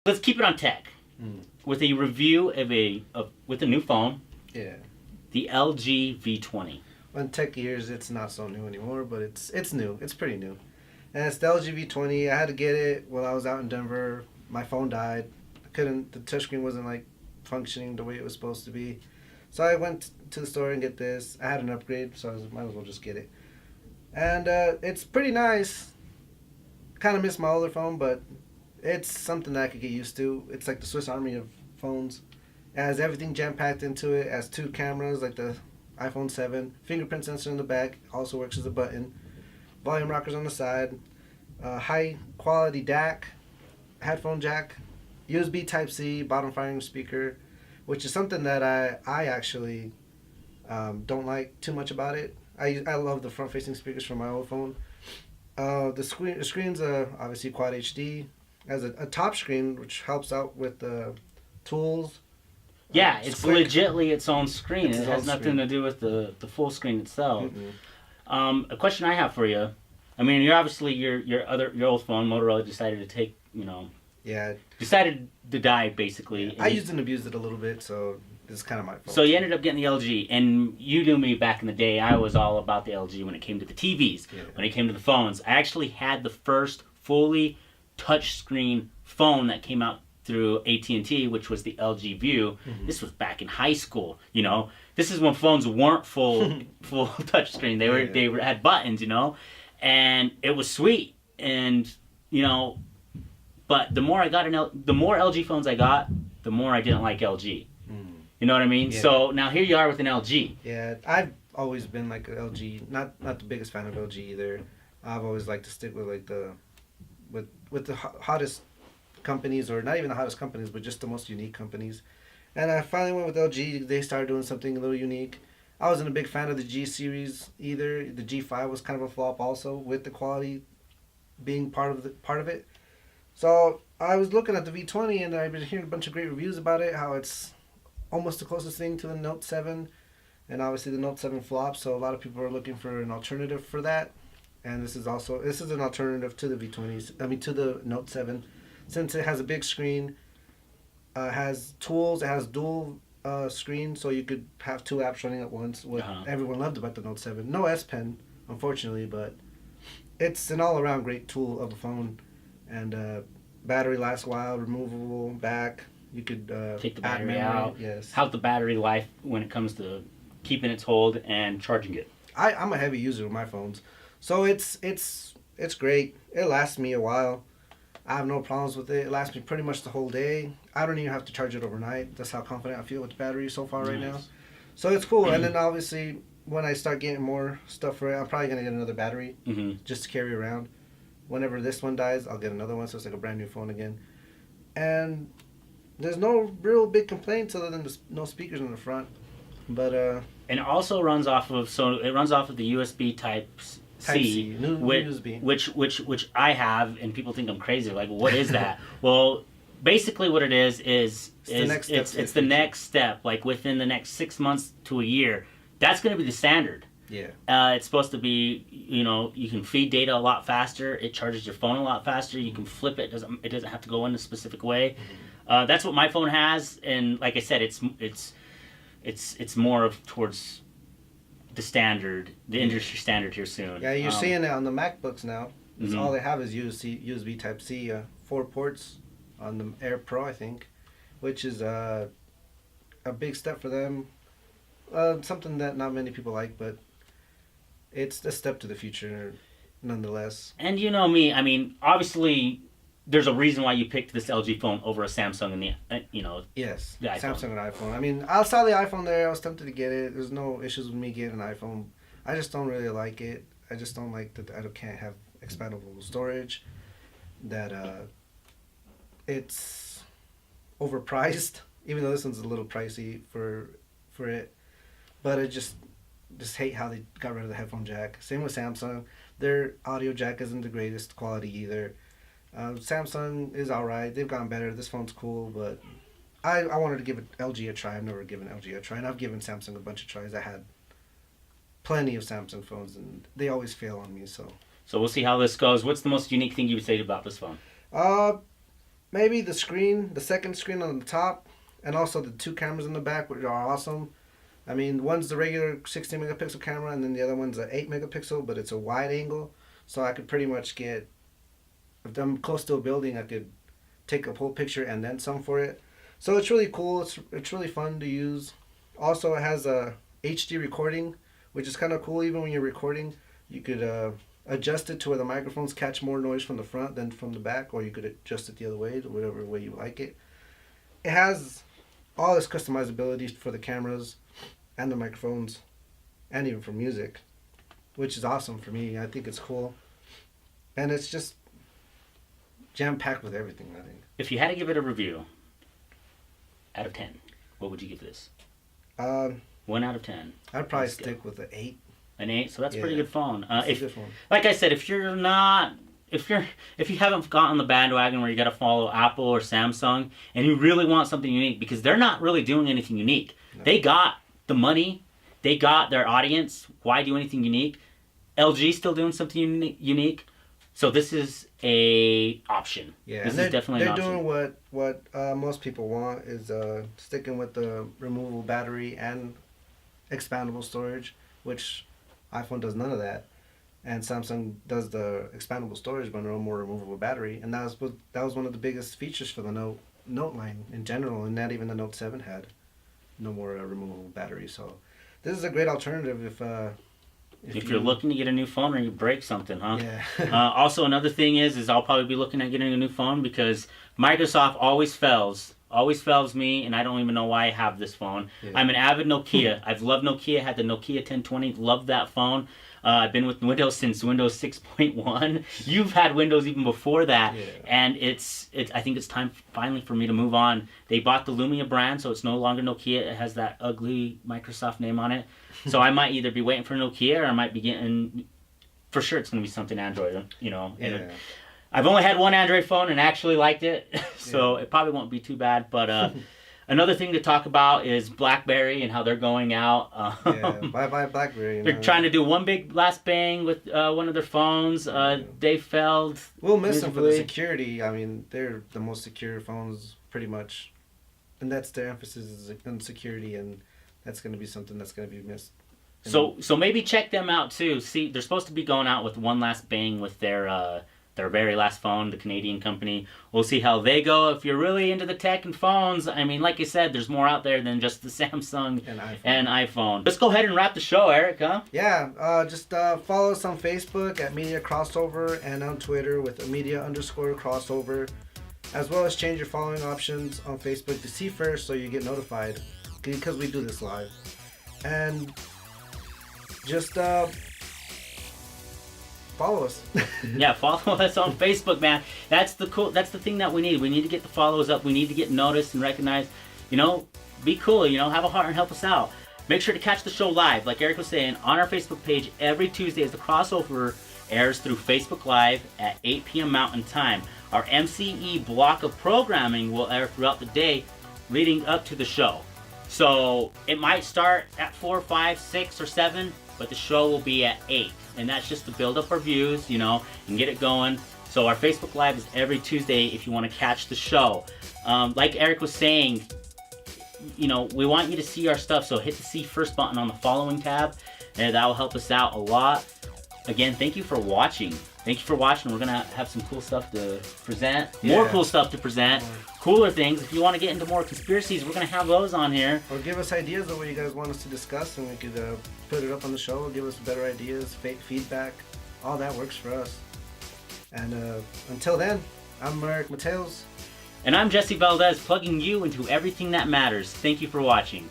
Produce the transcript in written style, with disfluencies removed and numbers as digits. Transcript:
Let's keep it on tech with a review with a new phone. Yeah. The LG V20. On tech years, it's not so new anymore, but it's new. It's pretty new. And it's the LG V20. I had to get it while I was out in Denver. My phone died. The touchscreen wasn't like functioning the way it was supposed to be. So I went to the store and get this. I had an upgrade, so might as well just get it. And it's pretty nice. Kind of miss my older phone, but it's something that I could get used to. It's like the Swiss Army of phones. It has everything jam-packed into it. It has 2 cameras like the iPhone 7. Fingerprint sensor in the back. Also works as a button. Volume rockers on the side. High-quality DAC. Headphone jack. USB Type-C. Bottom firing speaker. Which is something that I actually don't like too much about it. I love the front-facing speakers from my old phone. The screen's obviously Quad HD. Has a top screen, which helps out with the tools. Yeah, it's legitly its own screen. It has nothing to do with the full screen itself. A question I have for you. I mean, you're obviously your old phone, Motorola, decided to take, decided to die basically. Yeah, I used and abused it a little bit, so this is kind of my fault. So you ended up getting the LG, and you knew me back in the day. I was all about the LG when it came to the TVs, when it came to the phones. I actually had the first fully touchscreen phone that came out through AT&T, which was the LG View. This was back in high school. This is when phones weren't full touchscreen. They had buttons, and it was sweet. And but the more the more LG phones I got, the more I didn't like LG. You know what I mean? Yeah. So now here you are with an LG. Yeah, I've always been like an LG, not the biggest fan of LG either. I've always liked to stick with like the hottest companies, or not even the hottest companies, but just the most unique companies. And I finally went with LG. They started doing something a little unique. I wasn't a big fan of the G series either. The G5 was kind of a flop also, with the quality being part of it. So I was looking at the V20, and I've been hearing a bunch of great reviews about it, how it's almost the closest thing to the Note 7, and obviously the Note 7 flopped, so a lot of people are looking for an alternative for that. And this is an alternative to the V20s. I mean, to the Note 7, since it has a big screen, has tools, it has dual screen, so you could have 2 apps running at once. What everyone loved about the Note 7. No S Pen, unfortunately, but it's an all-around great tool of a phone. And battery lasts a while, removable back. You could take the battery out. Yes. How's the battery life when it comes to keeping its hold and charging it? I'm a heavy user of my phones. So it's great. It lasts me a while. I have no problems with it. It lasts me pretty much the whole day. I don't even have to charge it overnight. That's how confident I feel with the battery so far right now. So it's cool. And then obviously when I start getting more stuff for it, I'm probably going to get another battery just to carry around. Whenever this one dies, I'll get another one, so it's like a brand new phone again. And there's no real big complaints other than no speakers in the front. But and it also runs off of the USB Type-C, USB. which I have, and people think I'm crazy. Like, what is that? Well, basically what it is it's the next step. Like within the next 6 months to a year, that's going to be the standard. Yeah. It's supposed to be, you can feed data a lot faster. It charges your phone a lot faster. You can flip it. It doesn't have to go in a specific way. That's what my phone has, and like I said, it's more of towards the standard, the industry standard here soon. Yeah, you're seeing it on the MacBooks now. All they have is USB Type-C, 4 ports on the Air Pro, I think, which is a big step for them. Something that not many people like, but it's a step to the future nonetheless. And you know me, I mean, obviously there's a reason why you picked this LG phone over a Samsung and yes, the iPhone. Samsung and iPhone. I mean, I saw the iPhone there. I was tempted to get it. There's no issues with me getting an iPhone. I just don't really like it. I just don't like that I can't have expandable storage. That it's overpriced, even though this one's a little pricey for it. But I just hate how they got rid of the headphone jack. Same with Samsung. Their audio jack isn't the greatest quality either. Samsung is alright. They've gotten better. This phone's cool, but I wanted to give LG a try. I've never given LG a try, and I've given Samsung a bunch of tries. I had plenty of Samsung phones, and they always fail on me. So we'll see how this goes. What's the most unique thing you would say about this phone? maybe the second screen on the top, and also the 2 cameras in the back, which are awesome. I mean, one's the regular 16 megapixel camera, and then the other one's an 8 megapixel, but it's a wide angle, so I could pretty much get, if I'm close to a building, I could take a whole picture and then some for it. So it's really cool. It's really fun to use. Also, it has a HD recording, which is kind of cool. Even when you're recording, you could adjust it to where the microphones catch more noise from the front than from the back, or you could adjust it the other way, whatever way you like it. It has all this customizability for the cameras and the microphones, and even for music, which is awesome for me. I think it's cool, and it's just jam-packed with everything, I think. If you had to give it a review out of 10, what would you give this? 1 out of 10. I'd probably stick with an 8. An 8, so that's a pretty good phone. It's a good phone. Like I said, if you haven't gotten the bandwagon where you got to follow Apple or Samsung, and you really want something unique, because they're not really doing anything unique. No. They got the money, they got their audience. Why do anything unique? LG's still doing something unique, so this is a option. Yeah, this is definitely an option. They're doing what most people want, is sticking with the removable battery and expandable storage, which iPhone does none of that, and Samsung does the expandable storage but no more removable battery, and that was one of the biggest features for the Note line in general, and not even the Note 7 had no more removable battery. So this is a great alternative if you're looking to get a new phone or you break something, huh? Yeah. Also, another thing is I'll probably be looking at getting a new phone, because Microsoft always fails me, and I don't even know why I have this phone. Yeah. I'm an avid Nokia. I've loved Nokia. Had the Nokia 1020. Loved that phone. I've been with Windows since Windows 6.1. You've had Windows even before that, yeah. And I think it's time finally for me to move on. They bought the Lumia brand, so it's no longer Nokia. It has that ugly Microsoft name on it. So I might either be waiting for Nokia, or I might be getting, for sure it's going to be something Android, you know. Yeah. I've only had one Android phone and actually liked it, so It probably won't be too bad. But another thing to talk about is BlackBerry and how they're going out. Bye BlackBerry. They're trying to do one big last bang with one of their phones. They failed. We'll miss them for the security. I mean, they're the most secure phones, pretty much, and that's their emphasis is on security, and that's going to be something that's going to be missed. So maybe check them out too. See, they're supposed to be going out with one last bang with their very last phone, the Canadian company. We'll see how they go. If you're really into the tech and phones, I mean, like I said, there's more out there than just the Samsung and iPhone. Let's go ahead and wrap the show, Eric, huh? Yeah, just follow us on Facebook at Media Crossover, and on Twitter with Media_Crossover, as well as change your following options on Facebook to see first so you get notified, because we do this live. And just follow us. Yeah, follow us on Facebook, man. That's the thing that we need. We need to get the follows up. We need to get noticed and recognized. You know, be cool. You know, have a heart and help us out. Make sure to catch the show live, like Eric was saying, on our Facebook page every Tuesday as the crossover airs through Facebook Live at 8 p.m. Mountain Time. Our MCE block of programming will air throughout the day leading up to the show. So it might start at 4, 5, 6, or 7, but the show will be at 8. And that's just to build up our views, you know, and get it going. So our Facebook Live is every Tuesday if you want to catch the show. Like Eric was saying, you know, we want you to see our stuff, so hit the see first button on the following tab, and that will help us out a lot. Again, thank you for watching. Thank you for watching. We're going to have some cool stuff to present. More cool stuff to present. Cooler things. If you want to get into more conspiracies, we're going to have those on here. Or give us ideas of what you guys want us to discuss, and we could put it up on the show. Give us better ideas, feedback. All that works for us. And until then, I'm Erick Mateos. And I'm Jesse Valdez, plugging you into everything that matters. Thank you for watching.